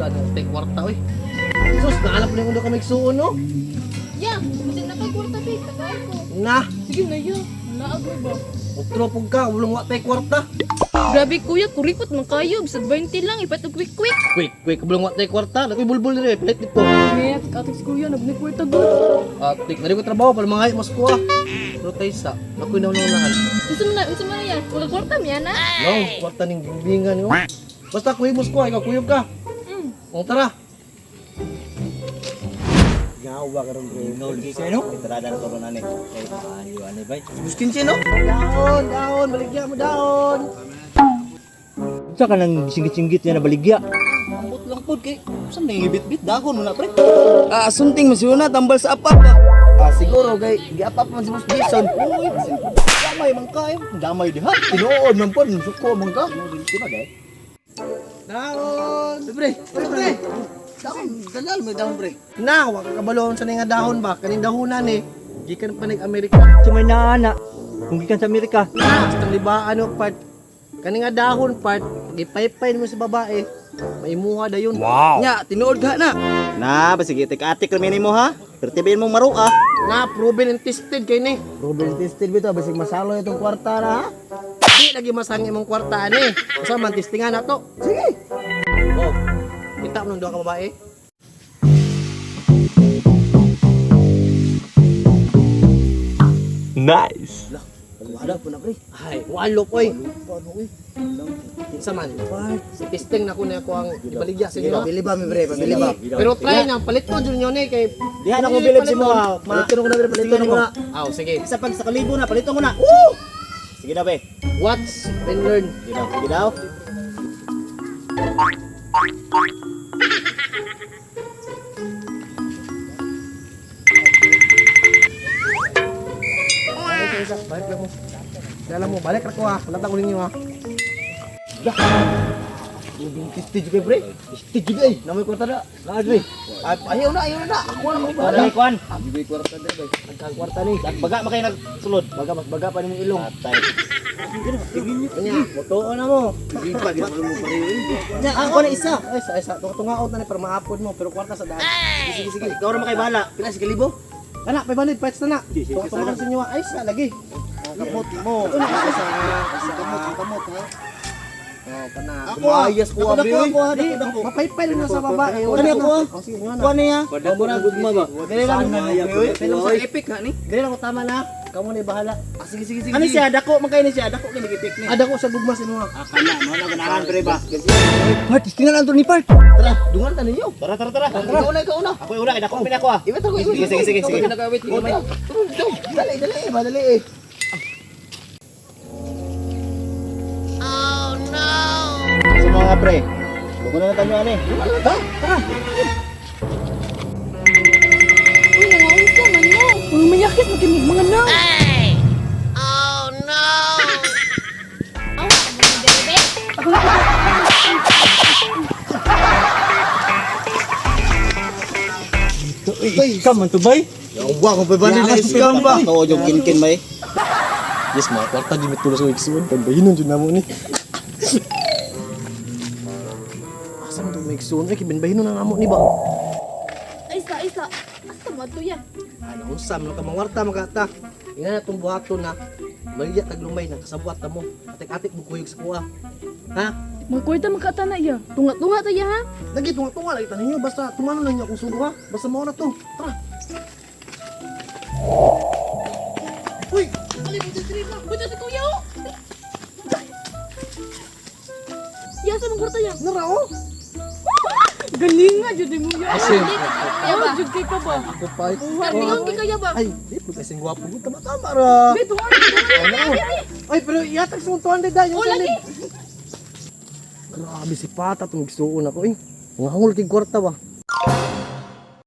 wala na tay kwarta oy. Sus, naalap na yung kami igsuon no. Ya, kasi nakagwarta ba? Tagay ko. Na, Sige na ya. Naag mo ba? utro pug ka, ulong wa tay kwarta. Grabe kuya, kuripot man kayo. Bisag 20 lang, ipat og quick. Quick, ulong wa tay kwarta. Laki bulbul dire, palit dito. Net, katis kuya, nagnikwarta ba? Tik, nari ko trabaho para mga mas kuha. Pero tay sa, ako'y naunang. Unsa man na yan? Wala kwarta miya na? No, kwarta ning bimbingan yo. Basta kuhimos ko, ikaw kuyog ka. O tara. Gawa ka ron bro. No, lagi sa no? Entrada na corona ni. Kay ayo ani bay. Buskin siya no? Daon, baligya mo daon. Unsa ka nang singgit-singgit niya na baligya? Ambot lang pod kay saan nang ibit-bit dagon mo na pre. Sunting masuna tambal sa apap. Siguro kay giapap man si Boss Jason. Uy, damay man kayo. Damay diha. Tinuod man pod, suko man ka. Sino day? Daon. Pre. Daon, dalal may daon pre. Na, wa ka kabalon sa nga dahon ba? Kaning dahonan eh. Gikan pa Amerika. Sumay na ana. Kung gikan sa Amerika. Basta libaan o part. Kani nga dahon part, gipaypay mo sa babae. Maimuha da yun. Wow. Nya, tinuod ka na. Na, basig itik-atik ramin mo ha. Pertibayin mong maruha. Na, proven and tested kay ni. Proven tested bito basig masalo itong kwarta na ha. Di lagi masangi mong kwartaan eh. Basta man testingan na to. Sige. Oh, kita mo ng duha ka babae. Nice. Wala po na pre. Ay, walo po eh. Kinsa man. Si testing na ko na ako ang ibaligya sa inyo. Pabili ba mi bre? Pabili ba? Pero try na, palit mo dyan yun eh. Kay... Diha na ko bilib si mo ha. Palito ko na bre, palito ko na. Aw, sige. Isa pag sa kalibo na, palito ko na. Sige na be. Watch and learn. Sige daw. Balik lang mo. Dala mo, balik ako ha. Palatang uling nyo ha. Yung stage ka bre. Stage ka eh. Namoy kwarta na. Naadre. Ayaw na. Ako na mo ba? Dali kwan. Bibig kwarta na ba? Ang kwarta ni. Baga makay nagsulod. Mas baga pa ni mong ilong. Atay. Kanya, motoon na mo. Bibig pa, ginapalo mo pa rin. Ako na isa. Ay, isa. Tungaot na ni para maapod mo. Pero kwarta sa daan. Sige. Ikaw na makay bahala. Pila si Kalibo? Anak, 500 pets na na. Tungaot sa inyo. Ay, sa lagi. Kamot mo. Ito na kasi sa kamot ha. Oh, kana. Ako, Ayas ko abi. dako. Mapaypay na sa babae. Ano ako? Sige nga na. Kuha niya. Amo na gugma ba? Dili lang. Film sa Oy. epic ha ni. Dili lang ko tama na. Kamu na bahala. Sige. Ano siya? Dako, magkay ni siya. Dako kinigipik ni. Ada ko sa gugma sa inyo. Akala, mo na ganahan pre ba? Part, tingnan ang ni part. Tara, dungan ta ninyo. Tara. Ikaw una. Ako una, dako pina ko ah. Ibet ako. Sige. Nagawit ko. Dali. Sa mga pre. Buko na natanyo ani. Tara. Uy, nangawin ka man mo. Uy, mayakit, magkimig mga na. Scam man to bay? Yung buwa ko pa ba nila scam ba? Oo, yung kinkin bay. Yes, mga kwarta di mitulo sa iksuon. Pagbayinon dyan na mo ni. Asam doon may iksuon? Ay, kibinbayinon na nga mo ni ba? Isa. Asa mo to yan? Ano, usam, no ka mga kwarta, magkata. Ina na itong buhaton na. Maligya taglumay na, kasabuat na mo. Atik-atik mo kuyog sa kuha. Ha? Magkwarta makata na iya. Tunga tayo ha? Lagi, tunga-tunga lagi tanin nyo. Basta tumano lang niya kung sugo ha. Basta mo na to. Tara. Uy! Buta si kuya oh! Yasa mong kwarta yan. Nara oh! Galing nga, Judy mo yan. Asin. Kaya ba? Judy ka ba? Ako pa. Kartingon di kaya ba? Ay, di po kasing gwapo mo. Tama-tama ra. Beto, Ay, pero iatag sa 200 dahil yung oh, lagi. Grabe si Pata itong gisuon ako eh. Mga hangul kay kwarta ba?